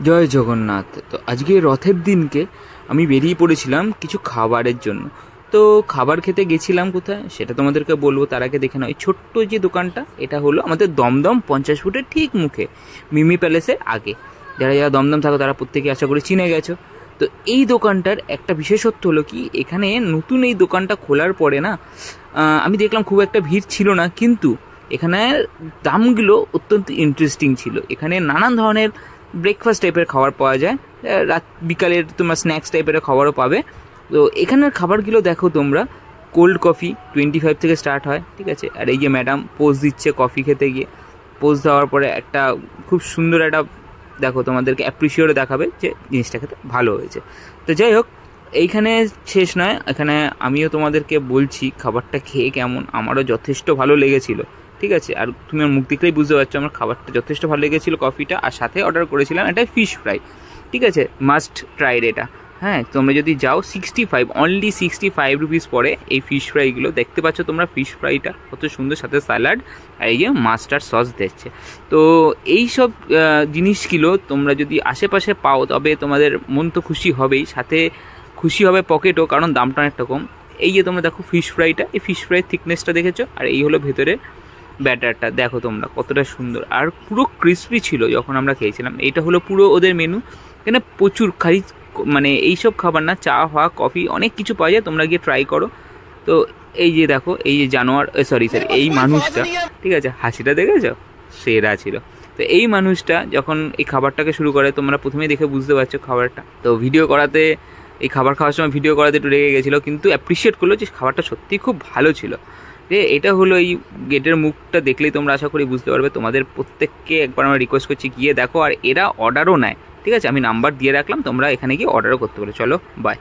জয় জগন্নাথ। তো আজকে রথের দিনকে আমি বেরিয়ে পড়েছিলাম কিছু খাবারের জন্য। তো খাবার খেতে গেছিলাম কোথায় সেটা তোমাদেরকে বলবো, তার আগে দেখে নাও এই ছোট্ট যে দোকানটা, এটা হলো আমাদের দমদম 50 ফুটের ঠিক মুখে, মিমি প্যালেসের আগে। যারা যারা দমদম থাকো তারা প্রত্যেকে আশা করি চিনে গেছো। তো এই দোকানটার একটা বিশেষত্ব হলো কি, এখানে নতুন এই দোকানটা খোলার পরে না আমি দেখলাম খুব একটা ভিড় ছিল না, কিন্তু এখানের দামগুলো অত্যন্ত ইন্টারেস্টিং ছিল। এখানে নানান ধরনের ব্রেকফাস্ট টাইপের খাবার পাওয়া যায়, রাত বিকালের তোমার স্ন্যাক্স টাইপের খাবারও পাবে। তো এখানের খাবারগুলো দেখো তোমরা, কোল্ড কফি 25 থেকে স্টার্ট হয়, ঠিক আছে। আর এই যে ম্যাডাম পোজ দিচ্ছে কফি খেতে গিয়ে, পোজ দেওয়ার পরে একটা খুব সুন্দর একটা দেখো তোমাদেরকে অ্যাপ্রিসিয়েটও দেখাবে যে জিনিসটা খেতে ভালো হয়েছে। তো যাই হোক, এইখানে শেষ নয়, এখানে আমিও তোমাদেরকে বলছি খাবারটা খেয়ে কেমন, আমারও যথেষ্ট ভালো লেগেছিল, ঠিক আছে। আর তুমি আমার মুখ দেখলেই বুঝতে পারছো আমার খাবারটা যথেষ্ট ভালো লেগেছিলো, কফিটা। আর সাথে অর্ডার করেছিলাম একটা ফিশ ফ্রাই, ঠিক আছে, মাস্ট ট্রাইড এটা। হ্যাঁ, তোমরা যদি যাও 65 অনলি 65 রুপিস পরে এই ফিশ ফ্রাইগুলো দেখতে পাচ্ছ তোমরা। ফিশ ফ্রাইটা কত সুন্দর, সাথে স্যালাড আর এই যে মাস্টার্ড সস দিচ্ছে। তো এই সব জিনিসগুলো তোমরা যদি আশেপাশে পাও তবে তোমাদের মন তো খুশি হবেই, সাথে খুশি হবে পকেটও, কারণ দামটা অনেকটা কম। এই যে তোমরা দেখো ফিশ ফ্রাইটা, এই ফিশ ফ্রাইয়ের থিকনেসটা দেখেছো, আর এই হলো ভেতরে ব্যাটারটা দেখো তোমরা কতটা সুন্দর আর পুরো ক্রিস্পি ছিল যখন আমরা খেয়েছিলাম। এইটা হলো পুরো ওদের মেনু। এখানে প্রচুর খালি মানে এইসব খাবার না, চা হওয়া কফি অনেক কিছু পাওয়া যায়, তোমরা গিয়ে ট্রাই করো। তো এই যে দেখো, এই যে জানোয়ার, সরি এই মানুষটা, ঠিক আছে, হাসিটা দেখেছো, সেরা ছিল। তো এই মানুষটা যখন এই খাবারটাকে শুরু করে, তোমরা প্রথমেই দেখে বুঝতে পারছো খাবারটা। তো ভিডিও করাতে, এই খাবার খাওয়ার সময় ভিডিও করাতে একটু রেগে গেছিলো, কিন্তু অ্যাপ্রিসিয়েট করলো যে খাবারটা সত্যিই খুব ভালো ছিল। যে এটা হলো এই গেটের মুখটা দেখলেই তোমরা আশা করি বুঝতে পারবে। তোমাদের প্রত্যেককে একবার আমরা রিকোয়েস্ট করছি গিয়ে দেখো, আর এরা অর্ডারও নেয়, ঠিক আছে। আমি নাম্বার দিয়ে রাখলাম, তোমরা এখানে গিয়ে অর্ডারও করতে পারো। চলো, বাই।